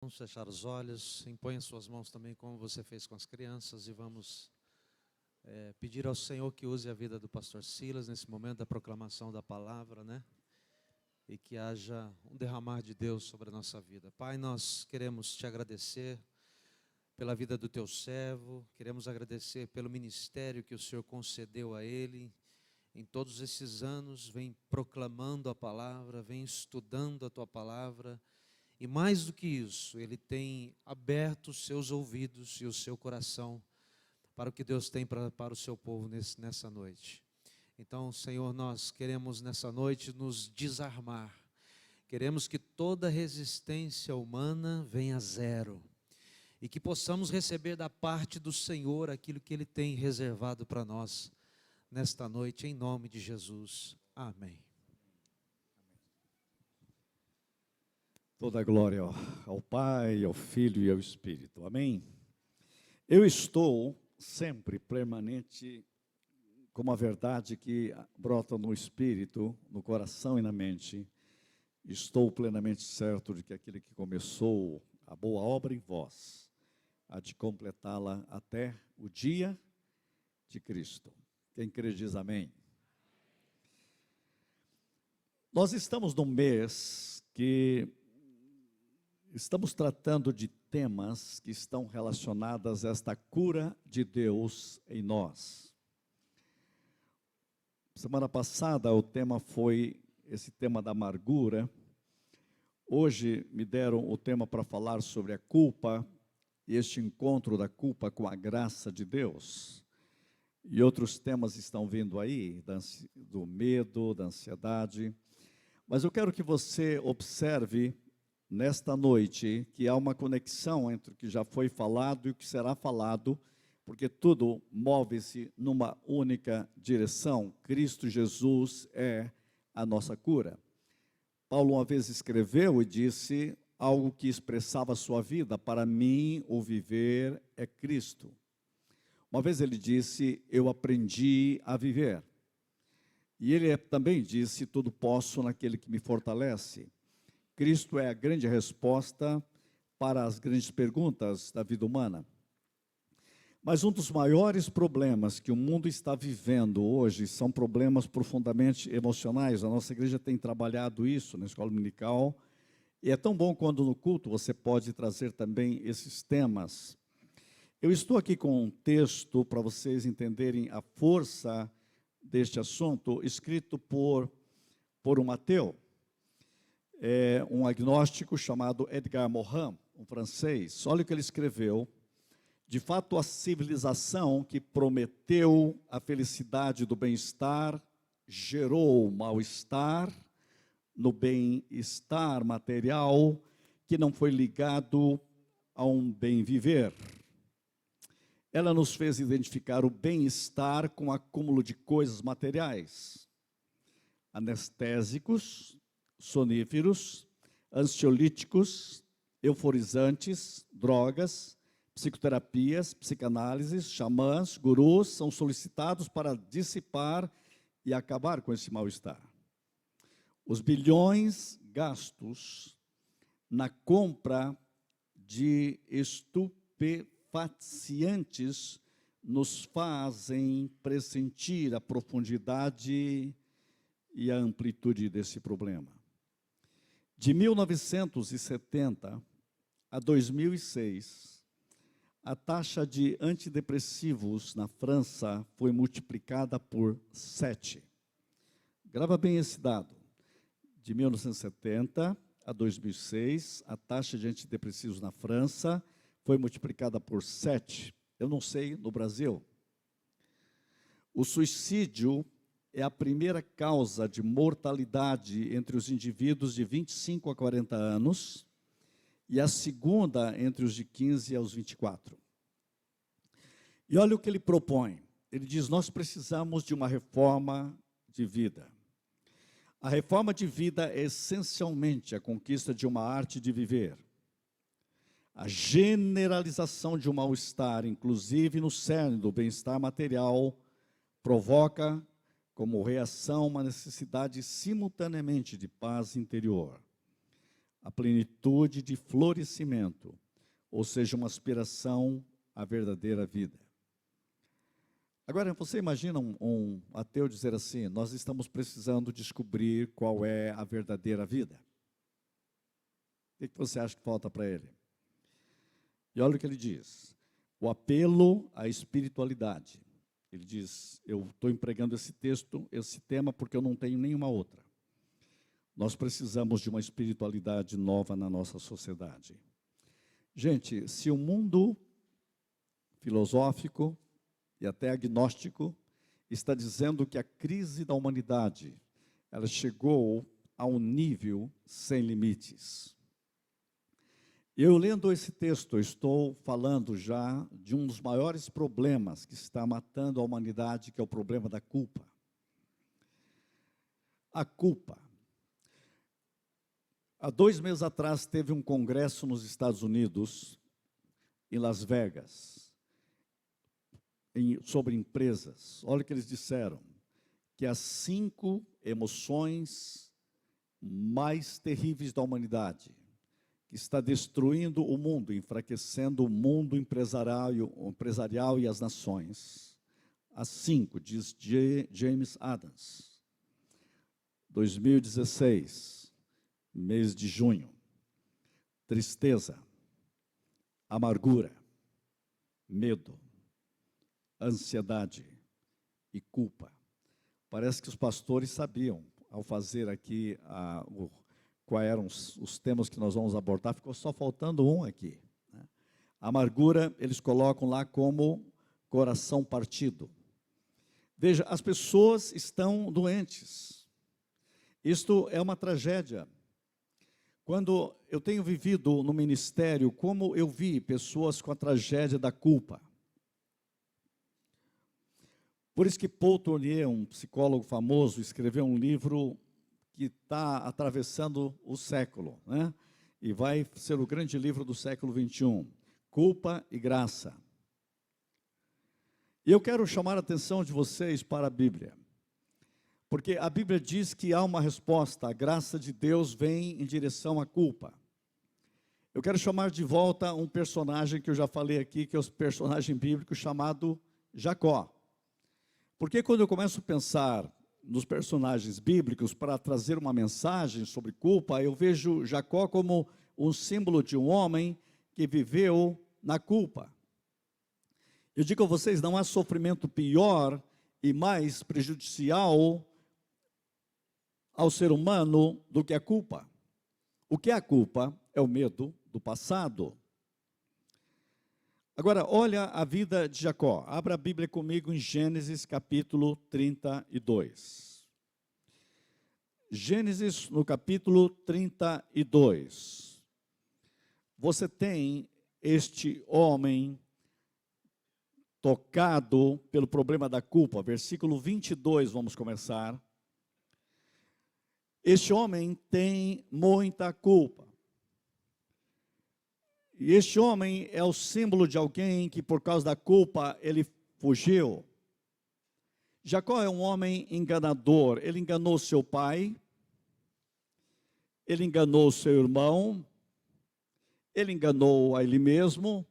Vamos fechar os olhos, imponha suas mãos também como você fez com as crianças e vamos pedir ao Senhor que use a vida do pastor Silas nesse momento da proclamação da palavra, né? E que haja um derramar de Deus sobre a nossa vida. Pai, nós queremos te agradecer pela vida do teu servo, queremos agradecer pelo ministério que o Senhor concedeu a ele. Em todos esses anos, vem proclamando a palavra, vem estudando a tua palavra. E mais do que isso, ele tem aberto os seus ouvidos e o seu coração para o que Deus tem para o seu povo nessa noite. Então, Senhor, nós queremos nessa noite nos desarmar. Queremos que toda resistência humana venha a zero. E que possamos receber da parte do Senhor aquilo que Ele tem reservado para nós nesta noite, em nome de Jesus. Amém. Toda a glória ao Pai, ao Filho e ao Espírito. Amém? Eu estou sempre permanente com uma verdade que brota no Espírito, no coração e na mente. Estou plenamente certo de que aquele que começou a boa obra em vós, há de completá-la até o dia de Cristo. Quem crê diz amém. Nós estamos num mês que estamos tratando de temas que estão relacionados a esta cura de Deus em nós. Semana passada o tema foi esse tema da amargura. Hoje me deram o tema para falar sobre a culpa e este encontro da culpa com a graça de Deus. E outros temas estão vindo aí, do medo, da ansiedade. Mas eu quero que você observe nesta noite que há uma conexão entre o que já foi falado e o que será falado, porque tudo move-se numa única direção. Cristo Jesus é a nossa cura. Paulo uma vez escreveu e disse algo que expressava a sua vida: para mim o viver é Cristo. Uma vez ele disse: eu aprendi a viver. E ele também disse: tudo posso naquele que me fortalece. Cristo é a grande resposta para as grandes perguntas da vida humana. Mas um dos maiores problemas que o mundo está vivendo hoje são problemas profundamente emocionais. A nossa igreja tem trabalhado isso na escola dominical. E é tão bom quando no culto você pode trazer também esses temas. Eu estou aqui com um texto para vocês entenderem a força deste assunto, escrito por um ateu. É um agnóstico chamado Edgar Morin, um francês. Olha o que ele escreveu. De fato, a civilização que prometeu a felicidade do bem-estar gerou mal-estar no bem-estar material que não foi ligado a um bem-viver. Ela nos fez identificar o bem-estar com o acúmulo de coisas materiais, anestésicos, soníferos, ansiolíticos, euforizantes, drogas, psicoterapias, psicanálises, xamãs, gurus são solicitados para dissipar e acabar com esse mal-estar. Os bilhões gastos na compra de estupefacientes nos fazem pressentir a profundidade e a amplitude desse problema. De 1970 a 2006, a taxa de antidepressivos na França foi multiplicada por 7. Grava bem esse dado. De 1970 a 2006, a taxa de antidepressivos na França foi multiplicada por 7. Eu não sei no Brasil. O suicídio é a primeira causa de mortalidade entre os indivíduos de 25 a 40 anos e a segunda entre os de 15 aos 24. E olha o que ele propõe. Ele diz: nós precisamos de uma reforma de vida. A reforma de vida é essencialmente a conquista de uma arte de viver. A generalização de um mal-estar, inclusive no cerne do bem-estar material, provoca como reação uma necessidade simultaneamente de paz interior. a plenitude de florescimento, ou seja, uma aspiração à verdadeira vida. Agora, você imagina um ateu dizer assim: nós estamos precisando descobrir qual é a verdadeira vida? O que você acha que falta para ele? E olha o que ele diz: o apelo à espiritualidade. Ele diz: eu estou empregando esse texto, esse tema, porque eu não tenho nenhuma outra. Nós precisamos de uma espiritualidade nova na nossa sociedade. Gente, se o mundo filosófico e até agnóstico está dizendo que a crise da humanidade, ela chegou a um nível sem limites. Eu, lendo esse texto, estou falando já de um dos maiores problemas que está matando a humanidade, que é o problema da culpa. A culpa. Há 2 meses atrás teve um congresso nos Estados Unidos, em Las Vegas, sobre empresas. Olha o que eles disseram: que as 5 emoções mais terríveis da humanidade, que está destruindo o mundo, enfraquecendo o mundo empresarial e as nações. As 5, diz James Adams, 2016, mês de junho: tristeza, amargura, medo, ansiedade e culpa. Parece que os pastores sabiam, ao fazer aqui quais eram os temas que nós vamos abordar, ficou só faltando um aqui, né? Amargura, eles colocam lá como coração partido. Veja, as pessoas estão doentes. Isto é uma tragédia. Quando eu tenho vivido no ministério, como eu vi pessoas com a tragédia da culpa. Por isso que Paul Tournier, um psicólogo famoso, escreveu um livro que está atravessando o século, né? E vai ser o grande livro do século XXI, Culpa e Graça. E eu quero chamar a atenção de vocês para a Bíblia, porque a Bíblia diz que há uma resposta: a graça de Deus vem em direção à culpa. Eu quero chamar de volta um personagem que eu já falei aqui, que é o personagem bíblico chamado Jacó. Porque quando eu começo a pensar nos personagens bíblicos para trazer uma mensagem sobre culpa, eu vejo Jacó como um símbolo de um homem que viveu na culpa. Eu digo a vocês, não há sofrimento pior e mais prejudicial ao ser humano do que a culpa. O que é a culpa? É o medo do passado. Agora, olha a vida de Jacó. Abra a Bíblia comigo em Gênesis capítulo 32. Gênesis no capítulo 32. Você tem este homem tocado pelo problema da culpa. Versículo 22, vamos começar. Este homem tem muita culpa. E este homem é o símbolo de alguém que, por causa da culpa, ele fugiu. Jacó é um homem enganador. Ele enganou seu pai, ele enganou seu irmão, ele enganou a ele mesmo.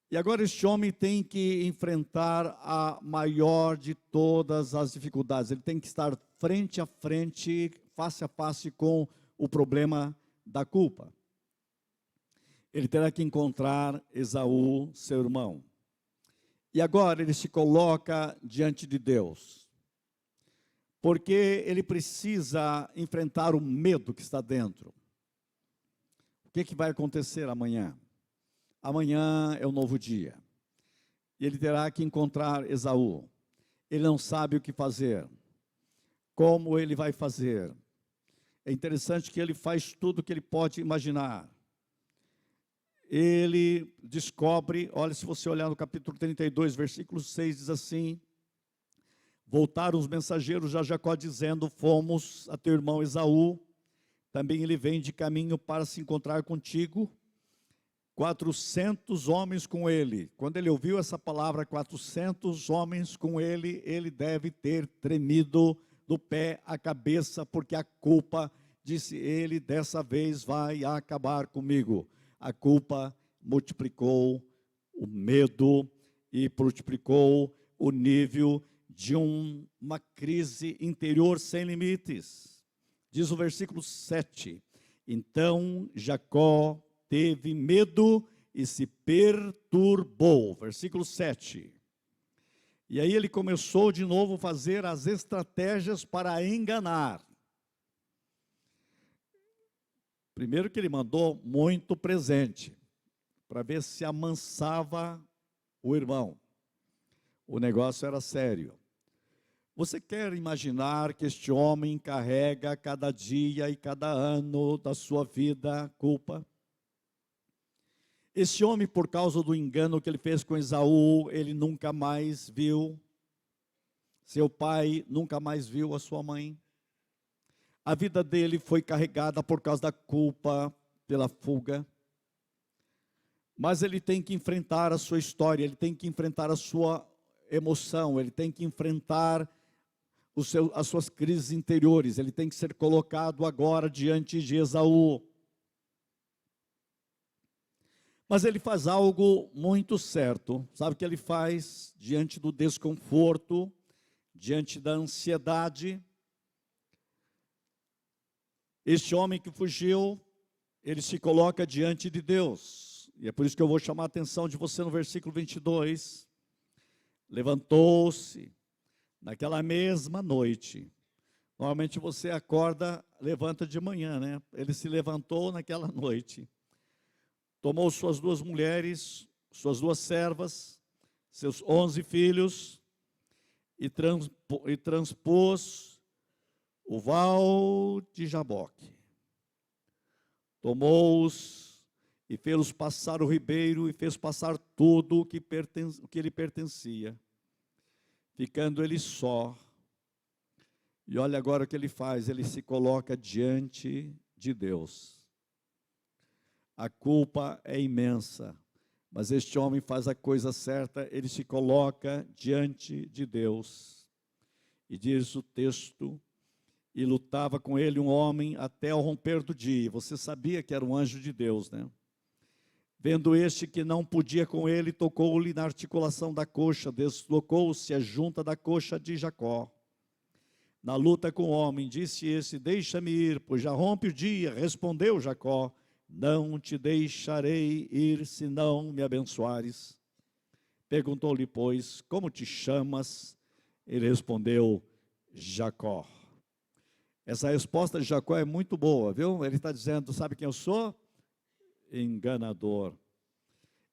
E agora este homem tem que enfrentar a maior de todas as dificuldades. Ele tem que estar frente a frente, face a face com o problema da culpa. Ele terá que encontrar Esaú, seu irmão. E agora ele se coloca diante de Deus, porque ele precisa enfrentar o medo que está dentro. O que vai acontecer amanhã? Amanhã é um novo dia. E ele terá que encontrar Esaú. Ele não sabe o que fazer. Como ele vai fazer? É interessante que ele faz tudo o que ele pode imaginar. Ele descobre, olha, se você olhar no capítulo 32, versículo 6, diz assim: voltaram os mensageiros a Jacó dizendo: fomos a teu irmão Esaú, também ele vem de caminho para se encontrar contigo, 400 homens com ele. Quando ele ouviu essa palavra, 400 homens com ele, ele deve ter tremido do pé à cabeça, porque a culpa disse ele, dessa vez vai acabar comigo. A culpa multiplicou o medo e multiplicou o nível de uma crise interior sem limites. Diz o versículo 7, então Jacó teve medo e se perturbou. Versículo 7. E aí ele começou de novo a fazer as estratégias para enganar. Primeiro que ele mandou muito presente, para ver se amansava o irmão. O negócio era sério. Você quer imaginar que este homem carrega cada dia e cada ano da sua vida culpa? Esse homem, por causa do engano que ele fez com Esaú, ele nunca mais viu seu pai, nunca mais viu a sua mãe. A vida dele foi carregada por causa da culpa, pela fuga. Mas ele tem que enfrentar a sua história, ele tem que enfrentar a sua emoção, ele tem que enfrentar as suas crises interiores, ele tem que ser colocado agora diante de Esaú. Mas ele faz algo muito certo. Sabe o que ele faz diante do desconforto, diante da ansiedade? Este homem que fugiu, ele se coloca diante de Deus. E é por isso que eu vou chamar a atenção de você no versículo 22. Levantou-se naquela mesma noite. Normalmente você acorda, levanta de manhã, né? Ele se levantou naquela noite. Tomou suas 2 mulheres, suas 2 servas, seus 11 filhos, e transpôs o val de Jaboque. Tomou-os e fez-los passar o ribeiro, e fez passar tudo o que lhe pertencia, ficando ele só. E olha agora o que ele faz, ele se coloca diante de Deus. A culpa é imensa, mas este homem faz a coisa certa, ele se coloca diante de Deus. E diz o texto, e lutava com ele um homem até ao romper do dia. Você sabia que era um anjo de Deus, né? Vendo este que não podia com ele, tocou-lhe na articulação da coxa, deslocou-se a junta da coxa de Jacó. Na luta com o homem, disse esse, deixa-me ir, pois já rompe o dia. Respondeu Jacó, não te deixarei ir, se não me abençoares. Perguntou-lhe, pois, como te chamas? Ele respondeu, Jacó. Essa resposta de Jacó é muito boa, viu? Ele está dizendo, sabe quem eu sou? Enganador.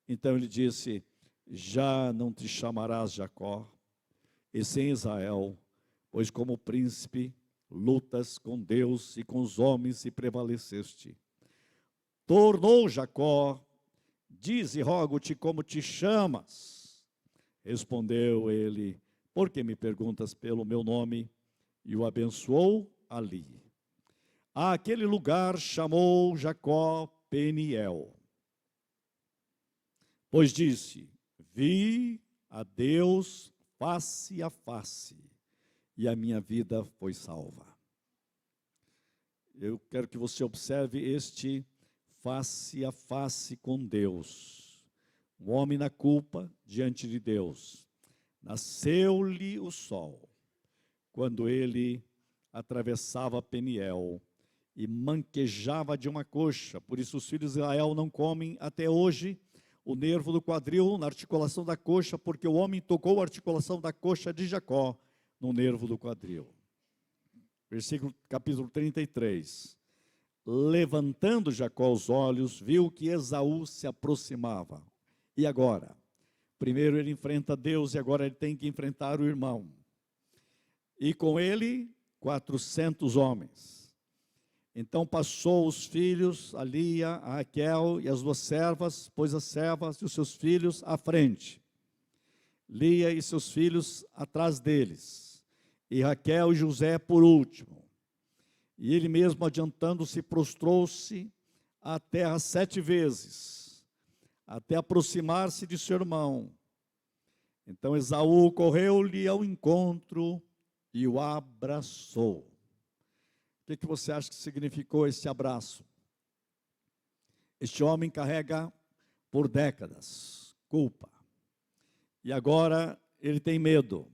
Então ele disse, já não te chamarás Jacó, e sim Israel, pois como príncipe lutas com Deus e com os homens e prevaleceste. Tornou Jacó, dize, rogo-te como te chamas. Respondeu ele, por que me perguntas pelo meu nome? E o abençoou ali. Aquele lugar chamou Jacó Peniel, pois disse, vi a Deus face a face, e a minha vida foi salva. Eu quero que você observe este face a face com Deus. Um homem na culpa diante de Deus. Nasceu-lhe o sol, quando ele atravessava Peniel, e manquejava de uma coxa. Por isso os filhos de Israel não comem até hoje o nervo do quadril na articulação da coxa, porque o homem tocou a articulação da coxa de Jacó no nervo do quadril. Capítulo 33. Levantando Jacó os olhos, viu que Esaú se aproximava. E agora? Primeiro ele enfrenta Deus e agora ele tem que enfrentar o irmão. E com ele, 400 homens. Então passou os filhos, a Lia, a Raquel e as 2 servas, pôs as servas e os seus filhos à frente. Lia e seus filhos atrás deles. E Raquel e José por último. E ele mesmo, adiantando-se, prostrou-se à terra 7 vezes, até aproximar-se de seu irmão. Então Esaú correu-lhe ao encontro e o abraçou. O que você acha que significou esse abraço? Este homem carrega por décadas culpa. E agora ele tem medo.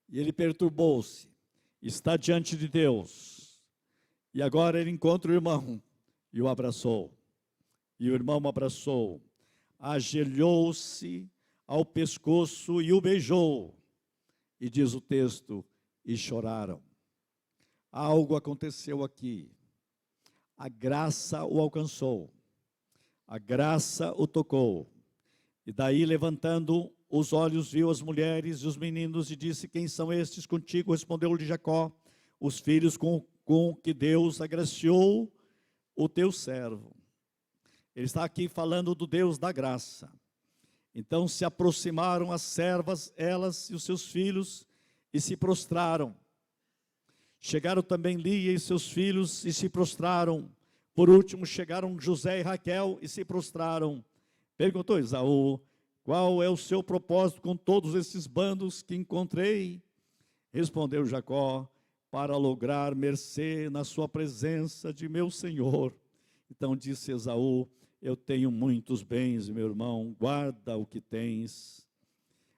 E ele perturbou-se. Está diante de Deus. E agora ele encontra o irmão e o abraçou. E o irmão o abraçou. Ajoelhou-se ao pescoço e o beijou. E diz o texto, e choraram. Algo aconteceu aqui. A graça o alcançou. A graça o tocou. E daí, levantando os olhos, viu as mulheres e os meninos e disse, quem são estes contigo? Respondeu-lhe Jacó, os filhos com que Deus agraciou o teu servo. Ele está aqui falando do Deus da graça. Então se aproximaram as servas, elas e os seus filhos, e se prostraram. Chegaram também Lia e seus filhos e se prostraram. Por último chegaram José e Raquel e se prostraram. Perguntou Esaú, qual é o seu propósito com todos esses bandos que encontrei? Respondeu Jacó, para lograr mercê na sua presença de meu senhor. Então disse Esaú, eu tenho muitos bens, meu irmão, guarda o que tens.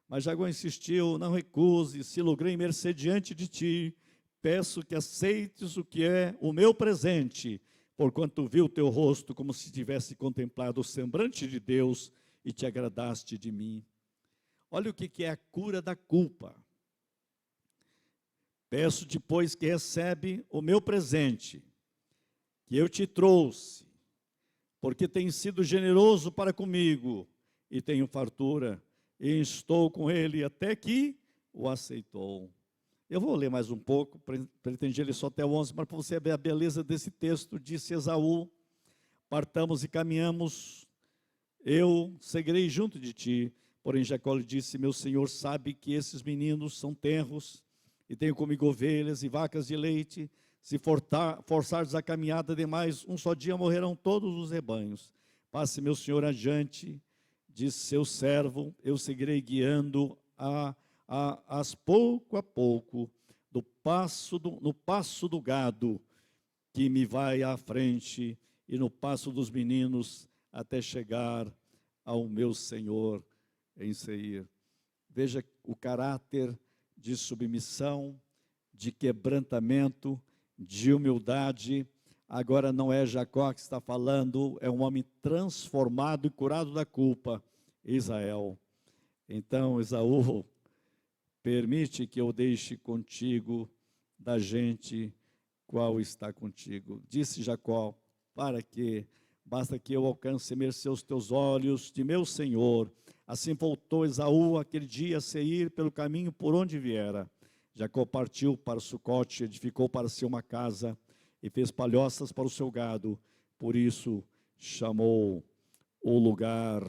Mas Jacó insistiu, não recuse, se logrei mercê diante de ti, peço que aceites o que é o meu presente, porquanto vi o teu rosto como se tivesse contemplado o semblante de Deus e te agradaste de mim. Olha o que é a cura da culpa. Peço depois que recebe o meu presente, que eu te trouxe, porque tem sido generoso para comigo, e tenho fartura, e estou com ele até que o aceitou. Eu vou ler mais um pouco, pretendi ler só até o 11, mas para você ver a beleza desse texto, disse Esaú, partamos e caminhamos, eu seguirei junto de ti. Porém Jacó lhe disse, meu senhor sabe que esses meninos são tenros, e tenho comigo ovelhas e vacas de leite, se forçares a caminhada demais, um só dia morrerão todos os rebanhos. Passe meu senhor adiante, disse seu servo, eu seguirei guiando as pouco a pouco, no passo do gado, que me vai à frente, e no passo dos meninos, até chegar ao meu senhor em Seir. Veja o caráter de submissão, de quebrantamento, de humildade. Agora não é Jacó que está falando, é um homem transformado e curado da culpa, Israel. Então, Esaú, permite que eu deixe contigo da gente qual está contigo. Disse Jacó, para que basta que eu alcance mercê os teus olhos de meu senhor. Assim voltou Esaú aquele dia a Seir pelo caminho por onde viera. Jacó partiu para Sucote, edificou para si uma casa e fez palhoças para o seu gado. Por isso chamou o lugar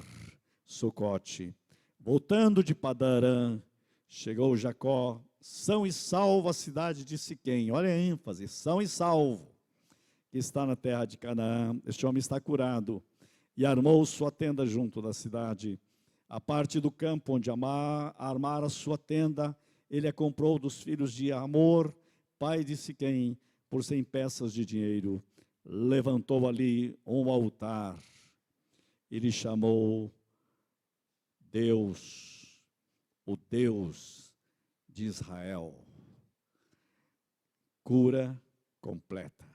Sucote. Voltando de Padarã, chegou Jacó, são e salvo a cidade de Siquém. Olha a ênfase, são e salvo, que está na terra de Canaã. Este homem está curado. E armou sua tenda junto da cidade. A parte do campo onde armara sua tenda, ele a comprou dos filhos de Amor, pai de Siquém, por 100 peças de dinheiro. Levantou ali um altar. Ele chamou Deus, o Deus de Israel. Cura completa.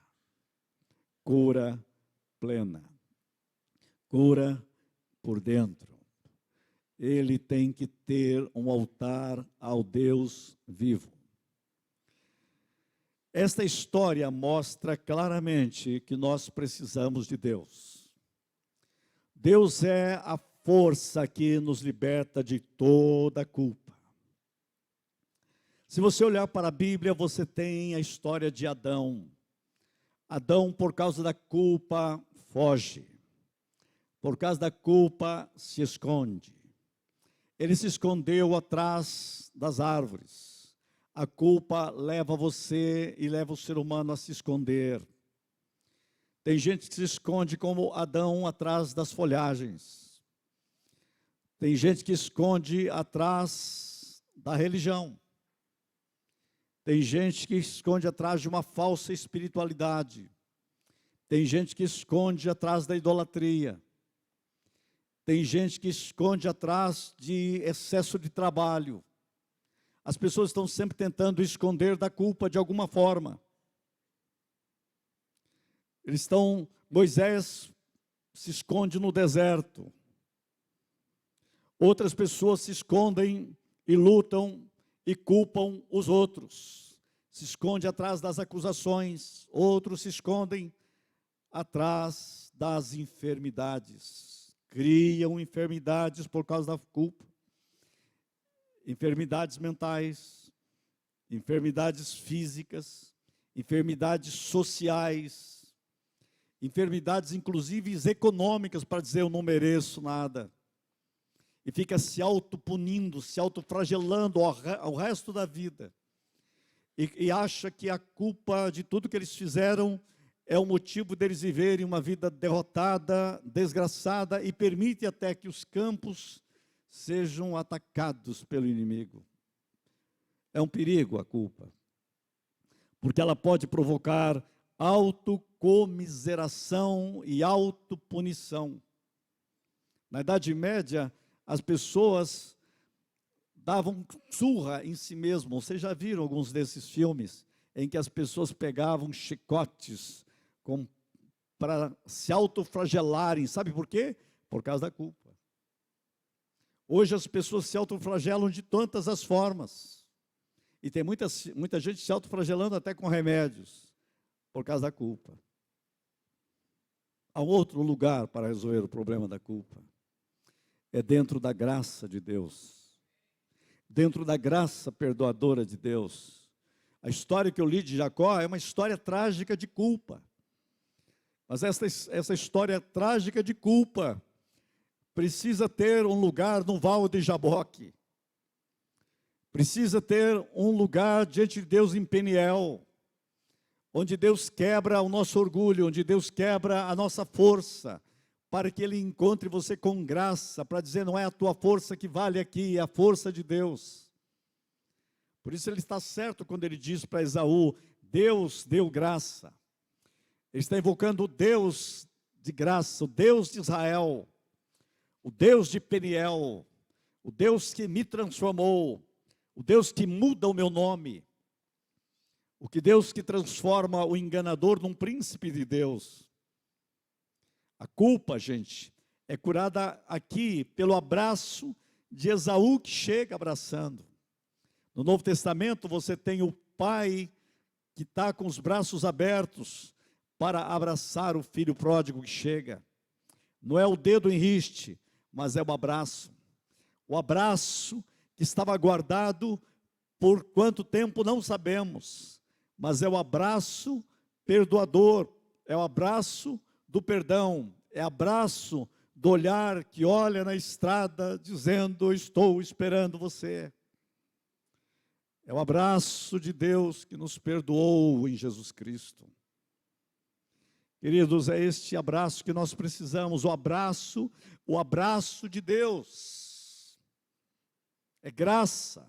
Cura plena. Cura por dentro. Ele tem que ter um altar ao Deus vivo. Esta história mostra claramente que nós precisamos de Deus. Deus é a força que nos liberta de toda culpa. Se você olhar para a Bíblia, você tem a história de Adão. Adão, por causa da culpa, foge. Por causa da culpa, se esconde. Ele se escondeu atrás das árvores. A culpa leva você e leva o ser humano a se esconder. Tem gente que se esconde como Adão atrás das folhagens. Tem gente que esconde atrás da religião. Tem gente que esconde atrás de uma falsa espiritualidade. Tem gente que esconde atrás da idolatria. Tem gente que esconde atrás de excesso de trabalho. As pessoas estão sempre tentando esconder da culpa de alguma forma. Moisés se esconde no deserto. Outras pessoas se escondem e lutam e culpam os outros. Se esconde atrás das acusações. Outros se escondem atrás das enfermidades. Criam enfermidades por causa da culpa. Enfermidades mentais, enfermidades físicas, enfermidades sociais, enfermidades inclusive econômicas, para dizer eu não mereço nada. E fica se autopunindo, se autoflagelando ao resto da vida. E acha que a culpa de tudo que eles fizeram é o motivo deles viverem uma vida derrotada, desgraçada, e permite até que os campos sejam atacados pelo inimigo. É um perigo a culpa, porque ela pode provocar autocomiseração e autopunição. Na Idade Média, as pessoas davam surra em si mesmas. Vocês já viram alguns desses filmes em que as pessoas pegavam chicotes para se autoflagelarem? Sabe por quê? Por causa da culpa. Hoje as pessoas se autoflagelam de tantas as formas. E tem muita gente se autoflagelando até com remédios, por causa da culpa. Há outro lugar para resolver o problema da culpa. É dentro da graça de Deus. Dentro da graça perdoadora de Deus. A história que eu li de Jacó é uma história trágica de culpa. Mas essa história trágica de culpa precisa ter um lugar no Val de Jaboque. Precisa ter um lugar diante de Deus em Peniel, onde Deus quebra o nosso orgulho, onde Deus quebra a nossa força, para que Ele encontre você com graça, para dizer, não é a tua força que vale aqui, é a força de Deus. Por isso ele está certo quando ele diz para Esaú, Deus deu graça. Ele está invocando o Deus de graça, o Deus de Israel, o Deus de Peniel, o Deus que me transformou, o Deus que muda o meu nome, Deus que transforma o enganador num príncipe de Deus. A culpa, gente, é curada aqui pelo abraço de Esaú, que chega abraçando. No Novo Testamento você tem o pai que está com os braços abertos para abraçar o filho pródigo que chega. Não é o dedo em riste, mas é o abraço. O abraço que estava guardado por quanto tempo não sabemos, mas é o abraço perdoador, é o abraço do perdão, é o abraço do olhar que olha na estrada dizendo, estou esperando você. É o abraço de Deus que nos perdoou em Jesus Cristo. Queridos, é este abraço que nós precisamos, o abraço de Deus. É graça,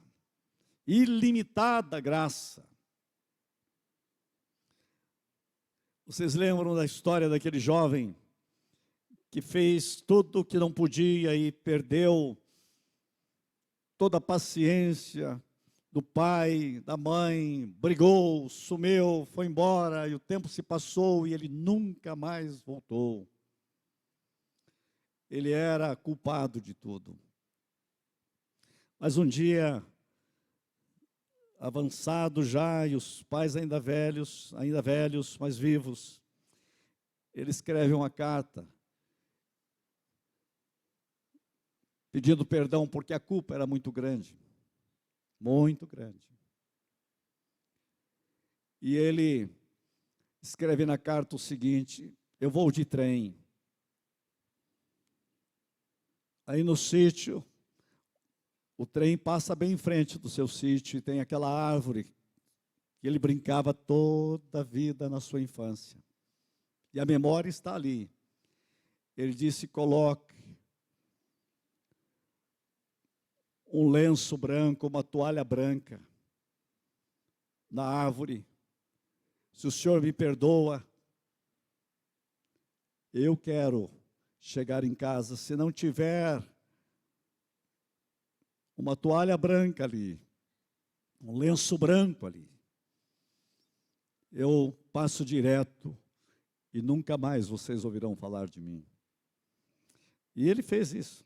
ilimitada graça. Vocês lembram da história daquele jovem que fez tudo o que não podia e perdeu toda a paciência do pai, da mãe, brigou, sumiu, foi embora, e o tempo se passou e ele nunca mais voltou. Ele era culpado de tudo. Mas um dia, avançado já, e os pais ainda velhos, mas vivos, ele escreve uma carta, pedindo perdão, porque a culpa era muito grande. Muito grande. E ele escreve na carta o seguinte, eu vou de trem. Aí no sítio, o trem passa bem em frente do seu sítio e tem aquela árvore que ele brincava toda a vida na sua infância. E a memória está ali. Ele disse, coloque um lenço branco, uma toalha branca, na árvore. Se o Senhor me perdoa, eu quero chegar em casa. Se não tiver uma toalha branca ali, um lenço branco ali, eu passo direto e nunca mais vocês ouvirão falar de mim. E ele fez isso.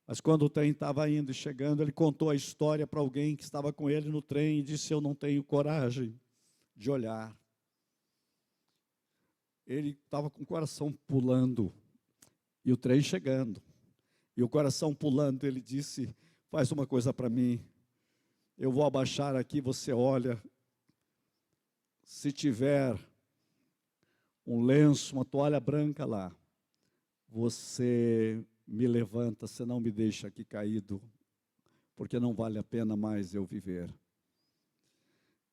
Mas quando o trem estava indo e chegando, ele contou a história para alguém que estava com ele no trem e disse: eu não tenho coragem de olhar. Ele estava com o coração pulando e o trem chegando. E o coração pulando, ele disse: faz uma coisa para mim, eu vou abaixar aqui, você olha, se tiver um lenço, uma toalha branca lá, você me levanta, você não me deixa aqui caído, porque não vale a pena mais eu viver.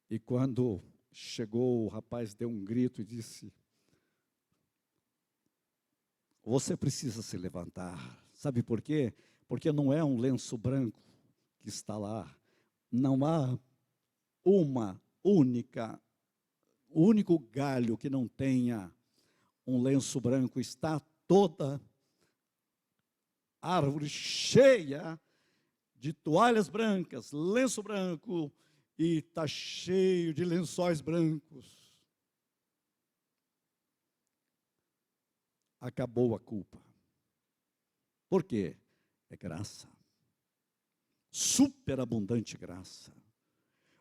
E quando chegou, o rapaz deu um grito e disse: você precisa se levantar. Sabe por quê? Porque não é um lenço branco que está lá. Não há o único galho que não tenha um lenço branco. Está toda a árvore cheia de toalhas brancas, lenço branco, e está cheio de lençóis brancos. Acabou a culpa. Por quê? É graça. Superabundante graça.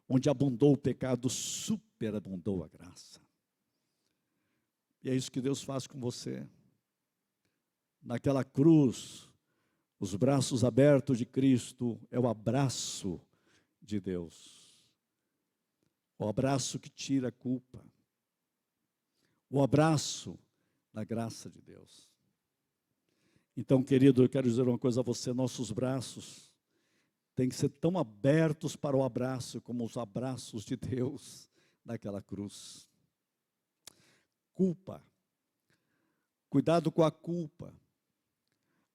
Onde abundou o pecado, superabundou a graça. E é isso que Deus faz com você. Naquela cruz, os braços abertos de Cristo é o abraço de Deus. O abraço que tira a culpa. O abraço da graça de Deus. Então, querido, eu quero dizer uma coisa a você: nossos braços têm que ser tão abertos para o abraço como os abraços de Deus naquela cruz. Culpa. Cuidado com a culpa.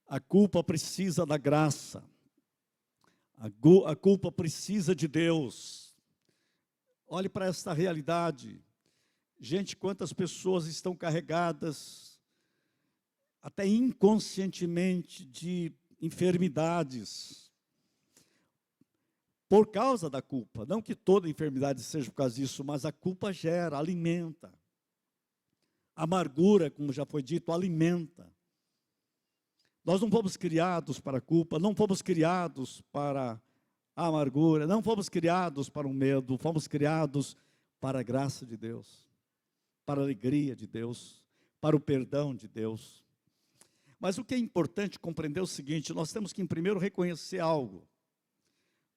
A culpa precisa da graça. A culpa precisa de Deus. Olhe para esta realidade. Gente, quantas pessoas estão carregadas, até inconscientemente, de enfermidades, por causa da culpa. Não que toda enfermidade seja por causa disso, mas a culpa gera, alimenta. A amargura, como já foi dito, alimenta. Nós não fomos criados para a culpa, não fomos criados para a amargura, não fomos criados para o medo, fomos criados para a graça de Deus, para a alegria de Deus, para o perdão de Deus. Mas o que é importante compreender é o seguinte: nós temos que primeiro reconhecer algo.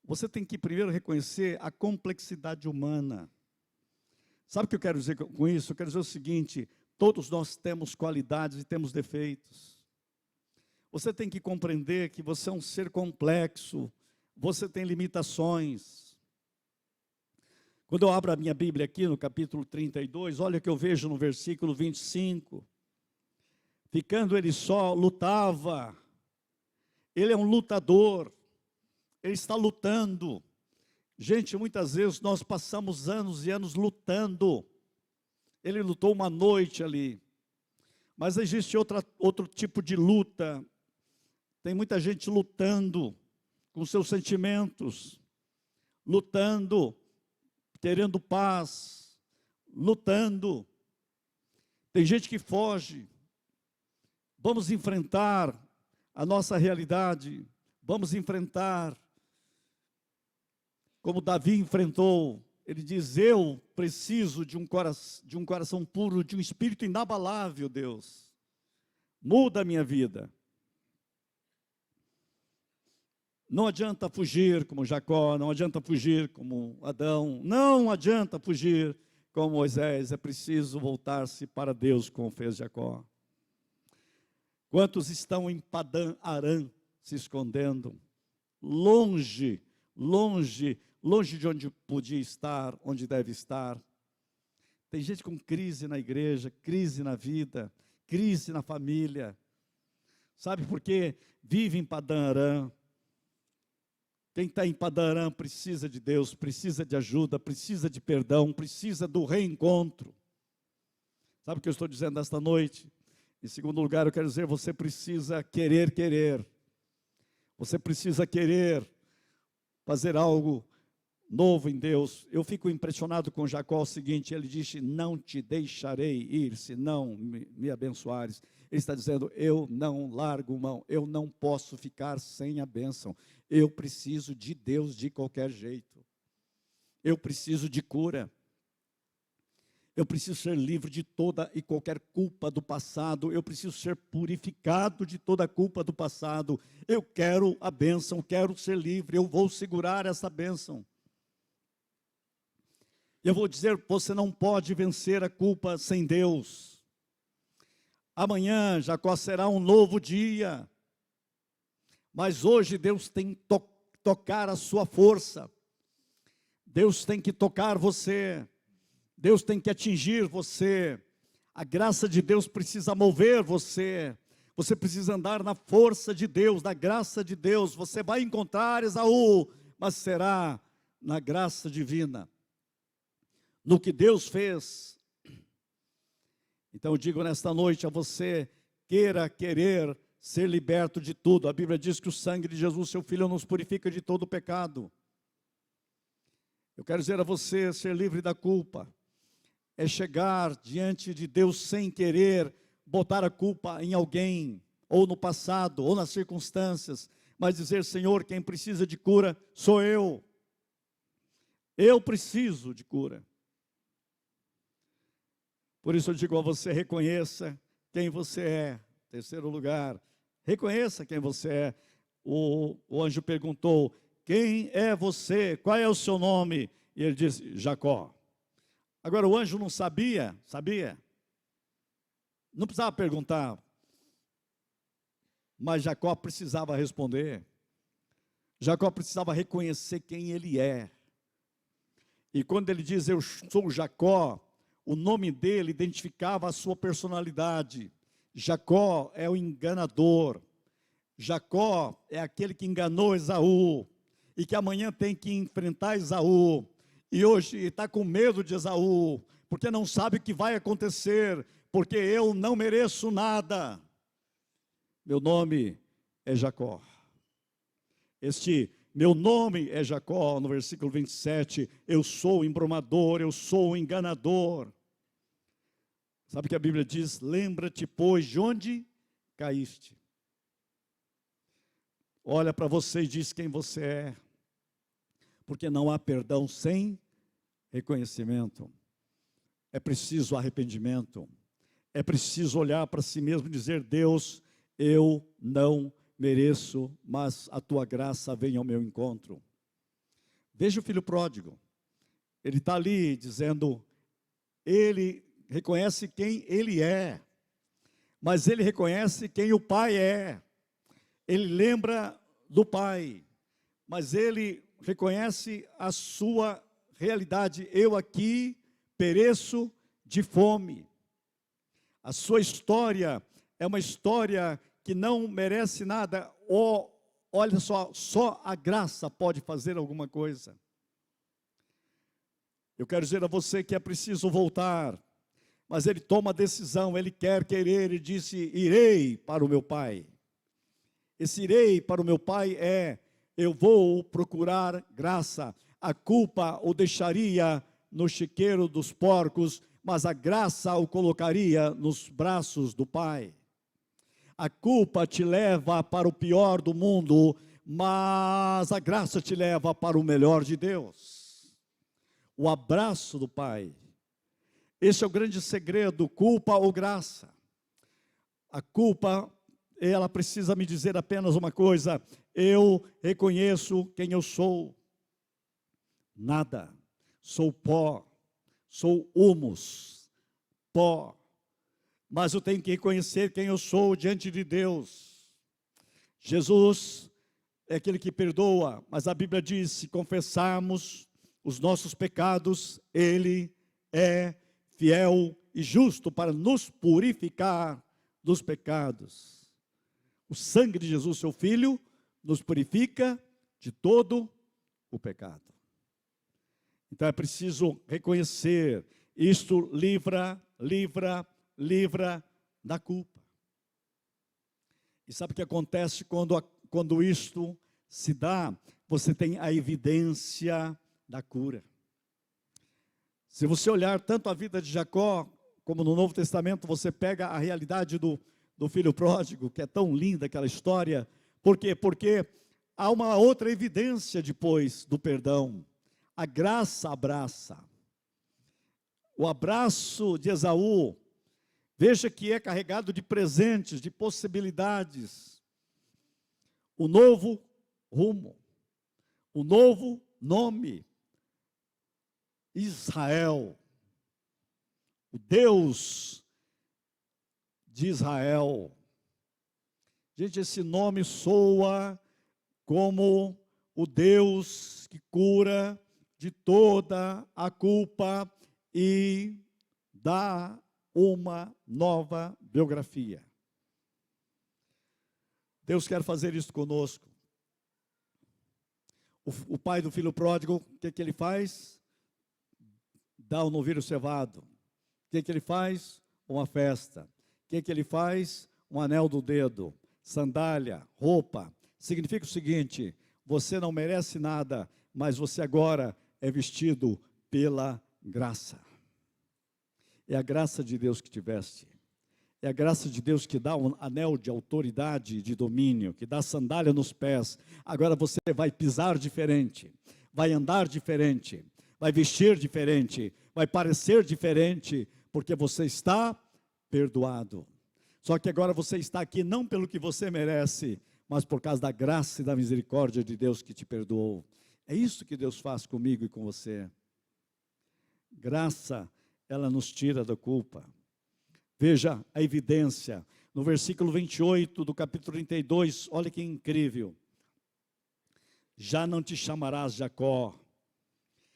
Você tem que primeiro reconhecer a complexidade humana. Sabe o que eu quero dizer com isso? Eu quero dizer o seguinte: todos nós temos qualidades e temos defeitos. Você tem que compreender que você é um ser complexo, você tem limitações. Quando eu abro a minha Bíblia aqui no capítulo 32, olha o que eu vejo no versículo 25. Ficando ele só, lutava. Ele é um lutador. Ele está lutando. Gente, muitas vezes nós passamos anos e anos lutando. Ele lutou uma noite ali. Mas existe outro tipo de luta. Tem muita gente lutando com seus sentimentos, lutando, querendo paz, lutando. Tem gente que foge. Vamos enfrentar a nossa realidade, vamos enfrentar, como Davi enfrentou. Ele diz: eu preciso de um coração puro, de um espírito inabalável, Deus. Muda a minha vida. Não adianta fugir como Jacó, não adianta fugir como Adão, não adianta fugir como Moisés, é preciso voltar-se para Deus, como fez Jacó. Quantos estão em Padã Arã, se escondendo, longe de onde podia estar, onde deve estar. Tem gente com crise na igreja, crise na vida, crise na família. Sabe por quê? Vive em Padã Arã. Quem está em Padarã precisa de Deus, precisa de ajuda, precisa de perdão, precisa do reencontro. Sabe o que eu estou dizendo esta noite? Em segundo lugar, eu quero dizer, você precisa querer. Você precisa querer fazer algo novo em Deus. Eu fico impressionado com Jacó, o seguinte, ele disse, não te deixarei ir, se não me abençoares. Ele está dizendo, eu não largo mão, eu não posso ficar sem a bênção. Eu preciso de Deus de qualquer jeito. Eu preciso de cura. Eu preciso ser livre de toda e qualquer culpa do passado. Eu preciso ser purificado de toda a culpa do passado. Eu quero a bênção, quero ser livre. Eu vou segurar essa bênção. Eu vou dizer, você não pode vencer a culpa sem Deus. Amanhã, Jacó, será um novo dia. Mas hoje Deus tem que tocar a sua força. Deus tem que tocar você. Deus tem que atingir você. A graça de Deus precisa mover você. Você precisa andar na força de Deus, na graça de Deus. Você vai encontrar Esaú, mas será na graça divina. No que Deus fez. Então eu digo nesta noite a você, querer ser liberto de tudo. A Bíblia diz que o sangue de Jesus, seu Filho, nos purifica de todo o pecado. Eu quero dizer a você, ser livre da culpa é chegar diante de Deus sem querer botar a culpa em alguém, ou no passado, ou nas circunstâncias, mas dizer, Senhor, quem precisa de cura sou eu. Eu preciso de cura. Por isso eu digo a você, reconheça quem você é. Terceiro lugar, reconheça quem você é. O anjo perguntou, quem é você? Qual é o seu nome? E ele disse, Jacó. Agora o anjo não sabia? Não precisava perguntar. Mas Jacó precisava responder. Jacó precisava reconhecer quem ele é. E quando ele diz, eu sou Jacó, o nome dele identificava a sua personalidade. Jacó é o enganador. Jacó é aquele que enganou Esaú. E que amanhã tem que enfrentar Esaú. E hoje está com medo de Esaú. Porque não sabe o que vai acontecer. Porque eu não mereço nada. Meu nome é Jacó. Meu nome é Jacó, no versículo 27. Eu sou o embromador, eu sou o enganador. Sabe o que a Bíblia diz? Lembra-te, pois, de onde caíste. Olha para você e diz quem você é. Porque não há perdão sem reconhecimento. É preciso arrependimento. É preciso olhar para si mesmo e dizer, Deus, eu não mereço, mas a tua graça vem ao meu encontro. Veja o filho pródigo. Ele está ali dizendo, ele reconhece quem ele é, mas ele reconhece quem o pai é. Ele lembra do pai, mas ele reconhece a sua realidade. Eu aqui pereço de fome. A sua história é uma história que não merece nada. Olha só a graça pode fazer alguma coisa. Eu quero dizer a você que é preciso voltar. Mas ele toma a decisão, ele querer, ele disse, irei para o meu pai. Esse irei para o meu pai eu vou procurar graça. A culpa o deixaria no chiqueiro dos porcos, mas a graça o colocaria nos braços do pai. A culpa te leva para o pior do mundo, mas a graça te leva para o melhor de Deus. O abraço do pai. Esse é o grande segredo, culpa ou graça. A culpa, ela precisa me dizer apenas uma coisa, eu reconheço quem eu sou. Nada, sou pó, sou humus, pó. Mas eu tenho que reconhecer quem eu sou diante de Deus. Jesus é aquele que perdoa, mas a Bíblia diz, se confessarmos os nossos pecados, Ele é fiel e justo para nos purificar dos pecados. O sangue de Jesus, seu Filho, nos purifica de todo o pecado. Então é preciso reconhecer, isto livra da culpa. E sabe o que acontece quando isto se dá? Você tem a evidência da cura. Se você olhar tanto a vida de Jacó, como no Novo Testamento, você pega a realidade do filho pródigo, que é tão linda aquela história. Por quê? Porque há uma outra evidência depois do perdão. A graça abraça. O abraço de Esaú, veja que é carregado de presentes, de possibilidades. O novo rumo, o novo nome, Israel, o Deus de Israel. Gente, esse nome soa como o Deus que cura de toda a culpa e dá uma nova biografia. Deus quer fazer isso conosco. O pai do filho pródigo, o que ele faz? Dá um novilho cevado. O que ele faz? Uma festa. O que ele faz? Um anel do dedo, sandália, roupa. Significa o seguinte: você não merece nada, mas você agora é vestido pela graça. É a graça de Deus que te veste. É a graça de Deus que dá um anel de autoridade, de domínio, que dá sandália nos pés. Agora você vai pisar diferente, vai andar diferente, vai vestir diferente, vai parecer diferente, porque você está perdoado. Só que agora você está aqui não pelo que você merece, mas por causa da graça e da misericórdia de Deus que te perdoou. É isso que Deus faz comigo e com você. Graça, ela nos tira da culpa. Veja a evidência, no versículo 28 do capítulo 32, olha que incrível. Já não te chamarás Jacó,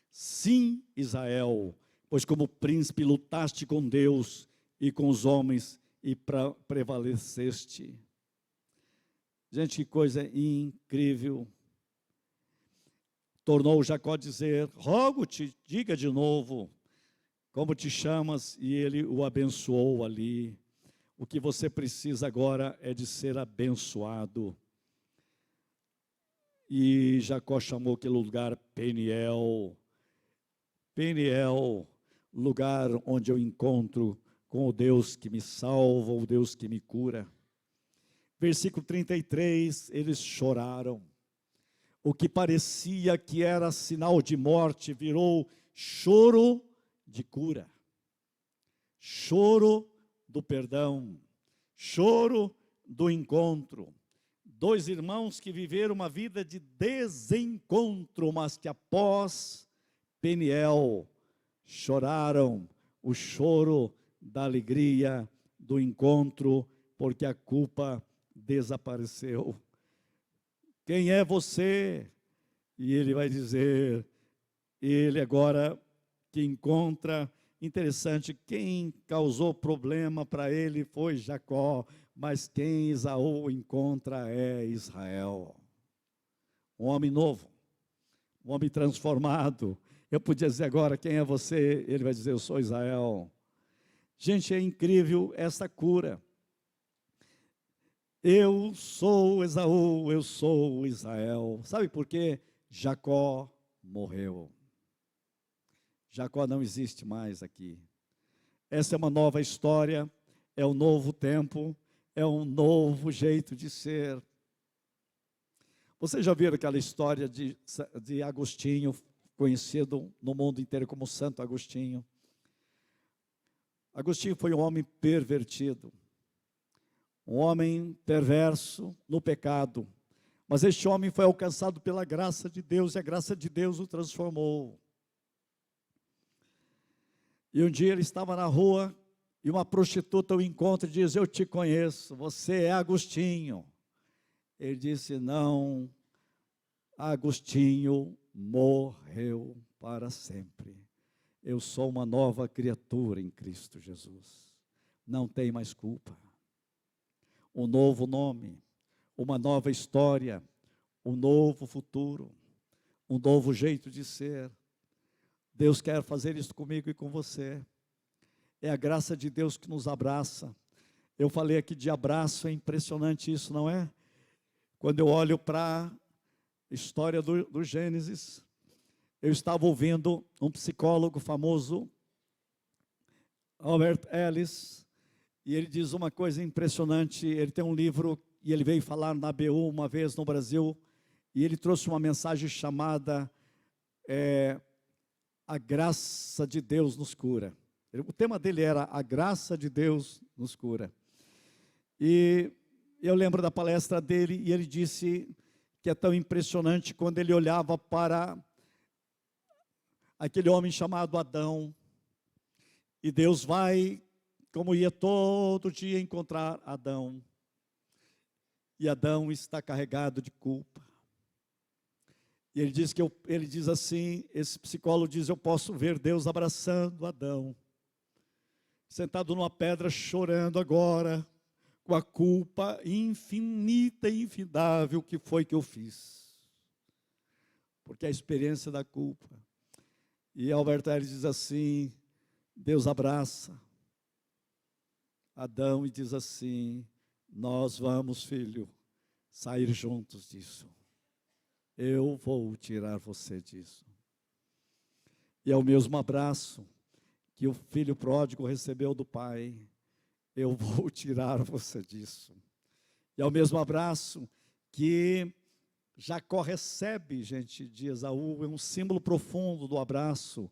sim Israel, pois como príncipe lutaste com Deus e com os homens e prevaleceste. Gente, que coisa incrível. Tornou Jacó dizer: rogo-te, diga de novo, como te chamas? E ele o abençoou ali. O que você precisa agora é de ser abençoado. E Jacó chamou aquele lugar Peniel. Peniel, lugar onde eu encontro com o Deus que me salva, o Deus que me cura. Versículo 33, eles choraram. O que parecia que era sinal de morte virou choro de cura, choro do perdão, choro do encontro. Dois irmãos que viveram uma vida de desencontro, mas que após Peniel choraram o choro da alegria do encontro, porque a culpa desapareceu. Quem é você? E ele vai dizer, ele agora que encontra, interessante, quem causou problema para ele foi Jacó, mas quem Esaú encontra é Israel. Um homem novo, um homem transformado. Eu podia dizer agora, quem é você? Ele vai dizer, eu sou Israel. Gente, é incrível essa cura. Eu sou Esaú, eu sou Israel. Sabe por quê? Jacó morreu. Jacó não existe mais aqui. Essa é uma nova história, é um novo tempo, é um novo jeito de ser. Vocês já viram aquela história de Agostinho, conhecido no mundo inteiro como Santo Agostinho? Agostinho foi um homem pervertido, um homem perverso no pecado, mas este homem foi alcançado pela graça de Deus, e a graça de Deus o transformou. E um dia ele estava na rua, e uma prostituta o encontra e diz, eu te conheço, você é Agostinho. Ele disse, não, Agostinho morreu para sempre. Eu sou uma nova criatura em Cristo Jesus. Não tem mais culpa. Um novo nome, uma nova história, um novo futuro, um novo jeito de ser. Deus quer fazer isso comigo e com você. É a graça de Deus que nos abraça. Eu falei aqui de abraço, é impressionante isso, não é? Quando eu olho para a história do Gênesis, eu estava ouvindo um psicólogo famoso, Albert Ellis, e ele diz uma coisa impressionante. Ele tem um livro, e ele veio falar na ABU uma vez no Brasil, e ele trouxe uma mensagem chamada A Graça de Deus nos Cura. O tema dele era A Graça de Deus nos Cura. E eu lembro da palestra dele, e ele disse que é tão impressionante quando ele olhava para aquele homem chamado Adão, e Deus vai, como ia todo dia encontrar Adão, e Adão está carregado de culpa. E ele diz assim, esse psicólogo diz: eu posso ver Deus abraçando Adão, sentado numa pedra, chorando agora, com a culpa infinita e infindável que foi que eu fiz. Porque a experiência da culpa. E Albert Ellis diz assim, Deus abraça Adão e diz assim: nós vamos, filho, sair juntos disso. Eu vou tirar você disso. E é o mesmo abraço que o filho pródigo recebeu do pai. Eu vou tirar você disso. E é o mesmo abraço que Jacó recebe, gente, de Esaú. É um símbolo profundo do abraço,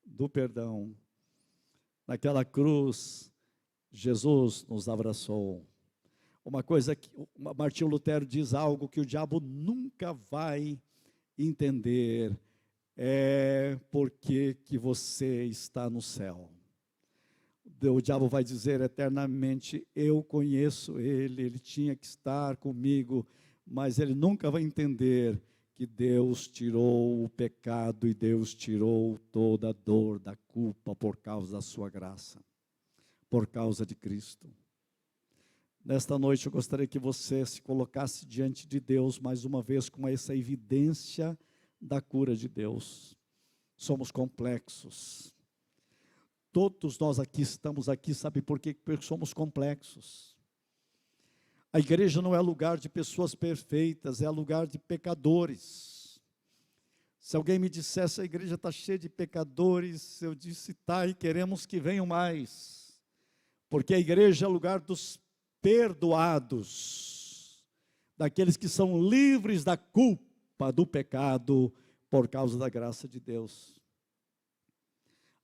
do perdão. Naquela cruz, Jesus nos abraçou. Uma coisa que Martinho Lutero diz, algo que o diabo nunca vai entender, é porque que você está no céu. O diabo vai dizer eternamente: eu conheço ele, ele tinha que estar comigo, mas ele nunca vai entender que Deus tirou o pecado e Deus tirou toda a dor da culpa por causa da sua graça, por causa de Cristo. Nesta noite eu gostaria que você se colocasse diante de Deus mais uma vez com essa evidência da cura de Deus. Somos complexos. Todos nós aqui estamos aqui, sabe por quê? Porque somos complexos. A igreja não é lugar de pessoas perfeitas, é lugar de pecadores. Se alguém me dissesse: a igreja está cheia de pecadores, eu disse: tá, e queremos que venham mais. Porque a igreja é lugar dos perdoados, daqueles que são livres da culpa do pecado por causa da graça de Deus.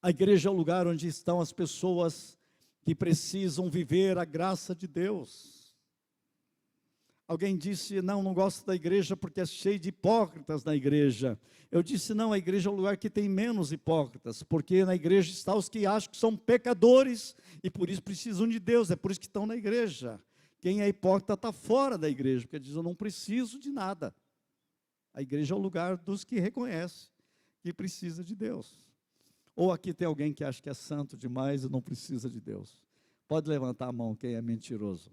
A igreja é o lugar onde estão as pessoas que precisam viver a graça de Deus. Alguém disse: não gosto da igreja porque é cheio de hipócritas na igreja. Eu disse: não, a igreja é o lugar que tem menos hipócritas, porque na igreja estão os que acham que são pecadores e por isso precisam de Deus, é por isso que estão na igreja. Quem é hipócrita está fora da igreja, porque diz: eu não preciso de nada. A igreja é o lugar dos que reconhecem que precisa de Deus. Ou aqui tem alguém que acha que é santo demais e não precisa de Deus? Pode levantar a mão quem é mentiroso.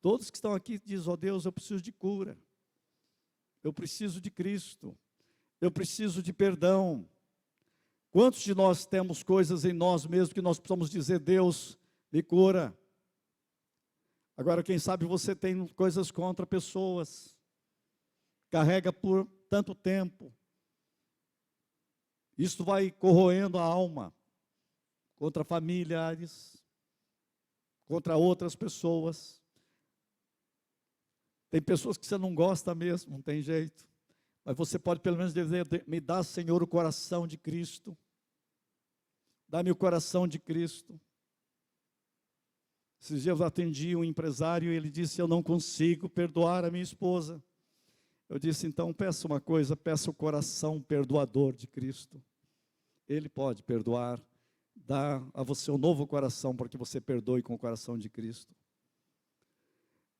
Todos que estão aqui dizem: ó Deus, eu preciso de cura, eu preciso de Cristo, eu preciso de perdão. Quantos de nós temos coisas em nós mesmos que nós precisamos dizer: Deus, me cura? Agora, quem sabe você tem coisas contra pessoas, carrega por tanto tempo, isso vai corroendo a alma, contra familiares, contra outras pessoas. Tem pessoas que você não gosta mesmo, não tem jeito. Mas você pode pelo menos dizer: me dá, Senhor, o coração de Cristo. Dá-me o coração de Cristo. Esses dias eu atendi um empresário e ele disse: eu não consigo perdoar a minha esposa. Eu disse: então peça uma coisa, peça o coração perdoador de Cristo. Ele pode perdoar, dá a você um novo coração para que você perdoe com o coração de Cristo.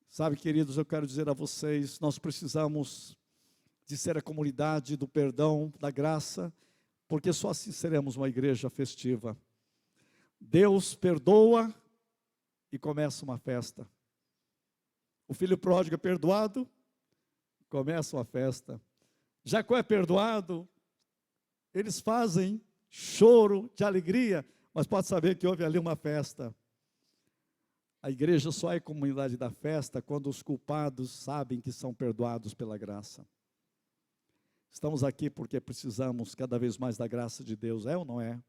Sabe, queridos, eu quero dizer a vocês, nós precisamos de ser a comunidade do perdão, da graça, porque só assim seremos uma igreja festiva. Deus perdoa e começa uma festa. O filho pródigo é perdoado, começa uma festa. Jacó é perdoado, eles fazem choro de alegria, mas pode saber que houve ali uma festa. A igreja só é comunidade da festa quando os culpados sabem que são perdoados pela graça. Estamos aqui porque precisamos cada vez mais da graça de Deus, é ou não é?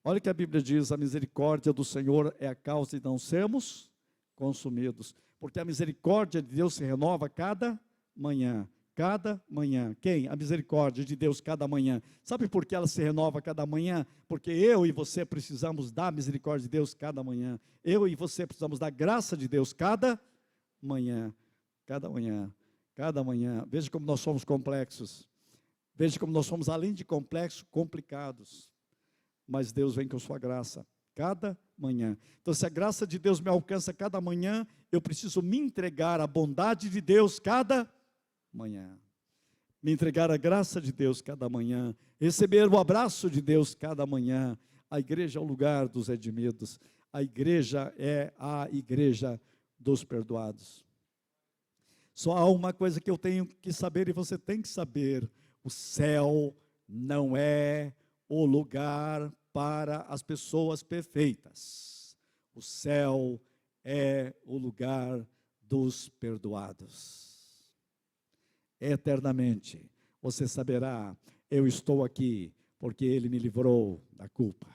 Olha o que a Bíblia diz: a misericórdia do Senhor é a causa de não sermos consumidos, porque a misericórdia de Deus se renova cada manhã. Cada manhã. Quem? A misericórdia de Deus cada manhã. Sabe por que ela se renova cada manhã? Porque eu e você precisamos da misericórdia de Deus cada manhã. Eu e você precisamos da graça de Deus cada manhã. Cada manhã. Cada manhã. Veja como nós somos complexos. Veja como nós somos, além de complexos, complicados. Mas Deus vem com sua graça cada manhã. Então, se a graça de Deus me alcança cada manhã, eu preciso me entregar à bondade de Deus cada manhã. Me entregar à graça de Deus cada manhã. Receber o abraço de Deus cada manhã. A igreja é o lugar dos redimidos. A igreja é a igreja dos perdoados. Só há uma coisa que eu tenho que saber e você tem que saber: o céu não é o lugar para as pessoas perfeitas. O céu é o lugar dos perdoados. Eternamente você saberá: eu estou aqui porque Ele me livrou da culpa,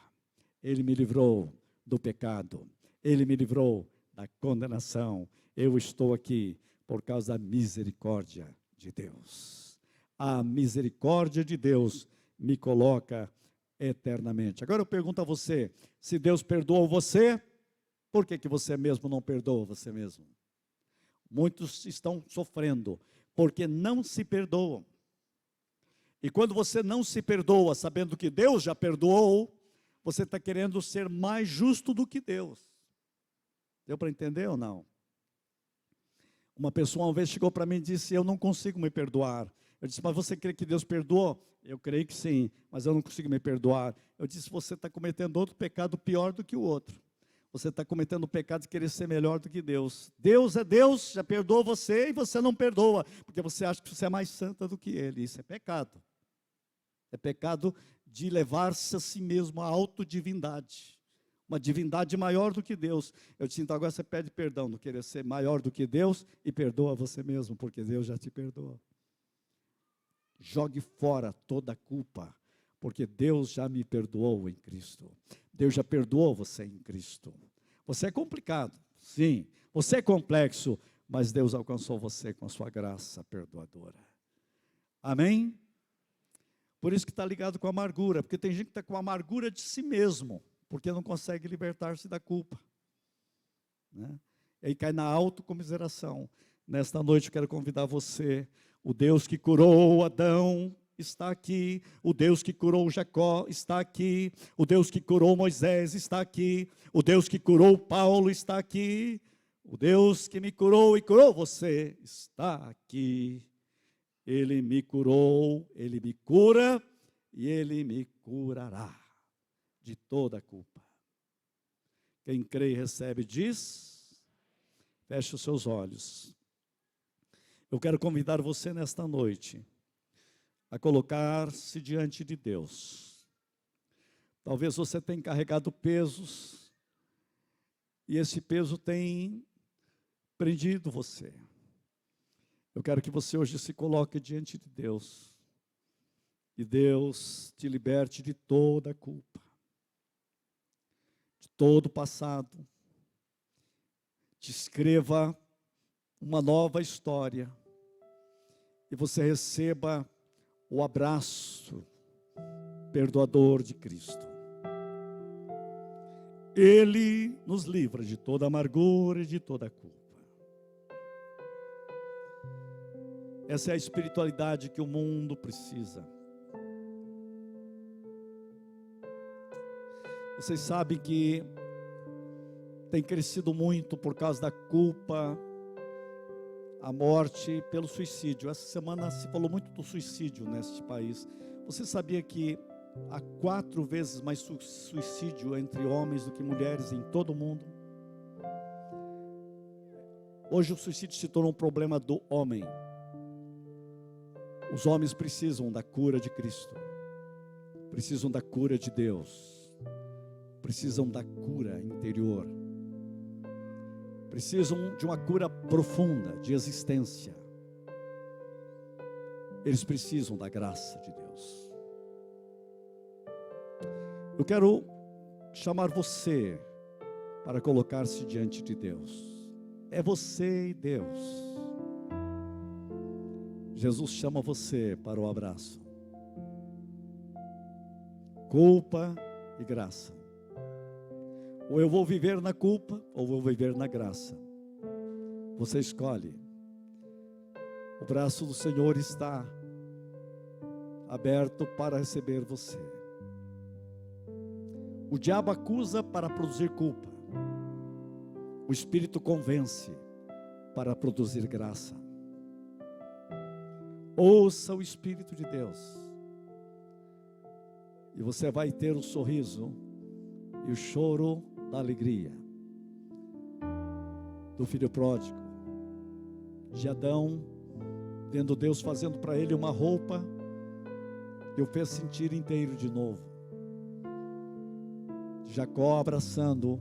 Ele me livrou do pecado, Ele me livrou da condenação. Eu estou aqui por causa da misericórdia de Deus. A misericórdia de Deus me coloca eternamente. Agora eu pergunto a você: se Deus perdoou você, por que você mesmo não perdoa você mesmo? Muitos estão sofrendo porque não se perdoam. E quando você não se perdoa, sabendo que Deus já perdoou, você está querendo ser mais justo do que Deus. Deu para entender ou não? Uma pessoa uma vez chegou para mim e disse: eu não consigo me perdoar. Eu disse: mas você crê que Deus perdoou? Eu creio que sim, mas eu não consigo me perdoar. Eu disse: você está cometendo outro pecado pior do que o outro. Você está cometendo o pecado de querer ser melhor do que Deus. Deus é Deus, já perdoou você e você não perdoa, porque você acha que você é mais santa do que Ele. Isso é pecado. É pecado de levar-se a si mesmo à autodivindade. Uma divindade maior do que Deus. Eu disse: então agora você pede perdão, não querer ser maior do que Deus, e perdoa você mesmo, porque Deus já te perdoa. Jogue fora toda a culpa, porque Deus já me perdoou em Cristo. Deus já perdoou você em Cristo. Você é complicado, sim. Você é complexo, mas Deus alcançou você com a sua graça perdoadora. Amém? Por isso que está ligado com a amargura, porque tem gente que está com a amargura de si mesmo, porque não consegue libertar-se da culpa, né? E aí cai na autocomiseração. Nesta noite eu quero convidar você: o Deus que curou Adão está aqui, o Deus que curou Jacó está aqui, o Deus que curou Moisés está aqui, o Deus que curou Paulo está aqui, o Deus que me curou e curou você está aqui. Ele me curou, Ele me cura e Ele me curará de toda a culpa. Quem crê e recebe diz: feche os seus olhos. Eu quero convidar você nesta noite a colocar-se diante de Deus. Talvez você tenha carregado pesos, e esse peso tem prendido você. Eu quero que você hoje se coloque diante de Deus, e Deus te liberte de toda a culpa, de todo o passado, te escreva uma nova história, e você receba o abraço perdoador de Cristo. Ele nos livra de toda amargura e de toda culpa. Essa é a espiritualidade que o mundo precisa. Vocês sabem que tem crescido muito por causa da culpa, a morte pelo suicídio. Essa semana se falou muito do suicídio neste país. Você sabia que há 4 vezes mais suicídio entre homens do que mulheres em todo o mundo? Hoje o suicídio se tornou um problema do homem. Os homens precisam da cura de Cristo, precisam da cura de Deus, precisam da cura interior, precisam de uma cura profunda de existência. Eles precisam da graça de Deus. Eu quero chamar você para colocar-se diante de Deus. É você e Deus. Jesus chama você para o abraço. Culpa e graça. Ou eu vou viver na culpa, ou vou viver na graça. Você escolhe. O braço do Senhor está aberto para receber você. O diabo acusa para produzir culpa. O Espírito convence para produzir graça. Ouça o Espírito de Deus. E você vai ter o sorriso e o choro da alegria do filho pródigo, de Adão, vendo Deus fazendo para ele uma roupa que o fez sentir inteiro de novo. De Jacó abraçando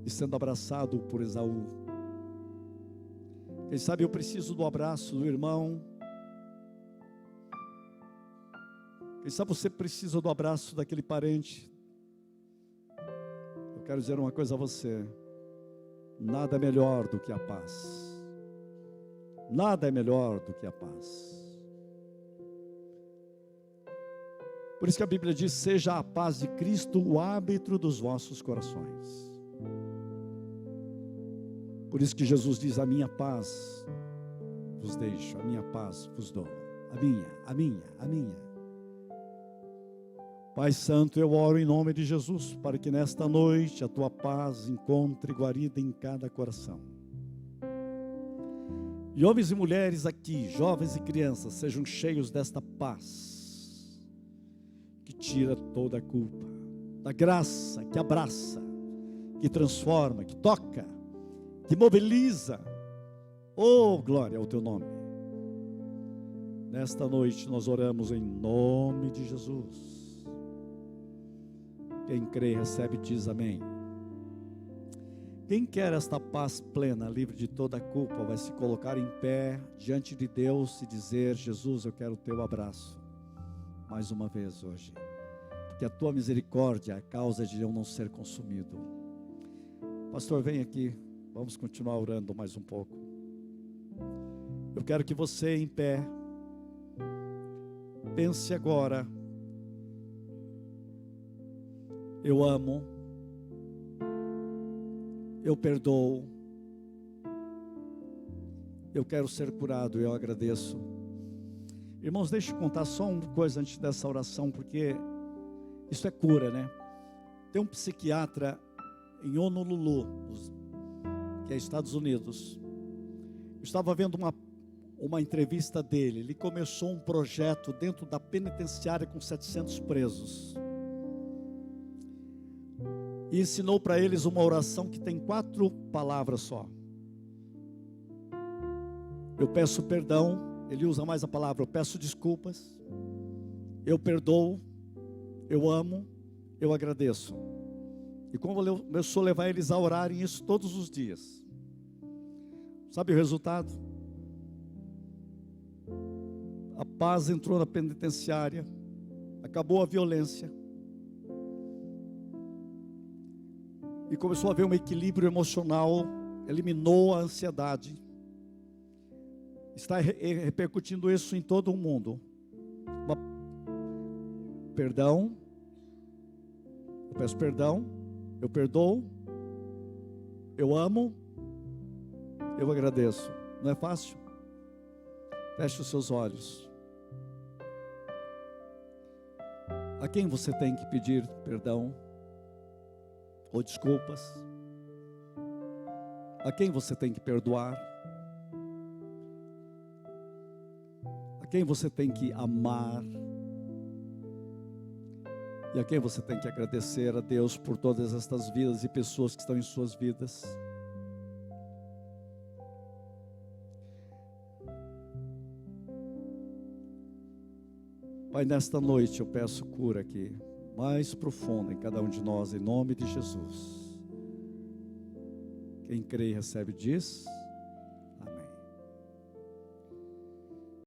e sendo abraçado por Esaú. Quem sabe eu preciso do abraço do irmão. Quem sabe você precisa do abraço daquele parente. Eu quero dizer uma coisa a você: nada é melhor do que a paz. Nada é melhor do que a paz. Por isso que a Bíblia diz: seja a paz de Cristo o árbitro dos vossos corações. Por isso que Jesus diz: a minha paz vos deixo, a minha paz vos dou. A minha. Pai Santo, eu oro em nome de Jesus, para que nesta noite a tua paz encontre guarida em cada coração. E homens e mulheres aqui, jovens e crianças, sejam cheios desta paz, que tira toda a culpa, da graça, que abraça, que transforma, que toca, que mobiliza. Oh, glória ao teu nome. Nesta noite nós oramos em nome de Jesus. Quem crê, recebe, diz amém. Quem quer esta paz plena, livre de toda a culpa, vai se colocar em pé diante de Deus e dizer: Jesus, eu quero o teu abraço mais uma vez hoje, porque a tua misericórdia é a causa de eu não ser consumido. Pastor, vem aqui, vamos continuar orando mais um pouco. Eu quero que você em pé pense agora: eu amo, eu perdoo, eu quero ser curado, eu agradeço. Irmãos, deixa eu contar só uma coisa antes dessa oração, porque isso é cura, né? Tem um psiquiatra em Honolulu, que é Estados Unidos. Eu estava vendo uma entrevista dele. Ele começou um projeto dentro da penitenciária com 700 presos. E ensinou para eles uma oração que tem 4 palavras só. Eu peço perdão, ele usa mais a palavra: eu peço desculpas, eu perdoo, eu amo, eu agradeço. E como começou a levar eles a orarem isso todos os dias. Sabe o resultado? A paz entrou na penitenciária, acabou a violência. E começou a haver um equilíbrio emocional, eliminou a ansiedade. Está repercutindo isso em todo o mundo. Perdão, eu peço perdão, eu perdoo, eu amo, eu agradeço. Não é fácil? Feche os seus olhos. A quem você tem que pedir perdão ou desculpas? A quem você tem que perdoar? A quem você tem que amar? E a quem você tem que agradecer a Deus por todas estas vidas e pessoas que estão em suas vidas? Pai, nesta noite eu peço cura aqui, mais profunda em cada um de nós, em nome de Jesus. Quem crê e recebe diz.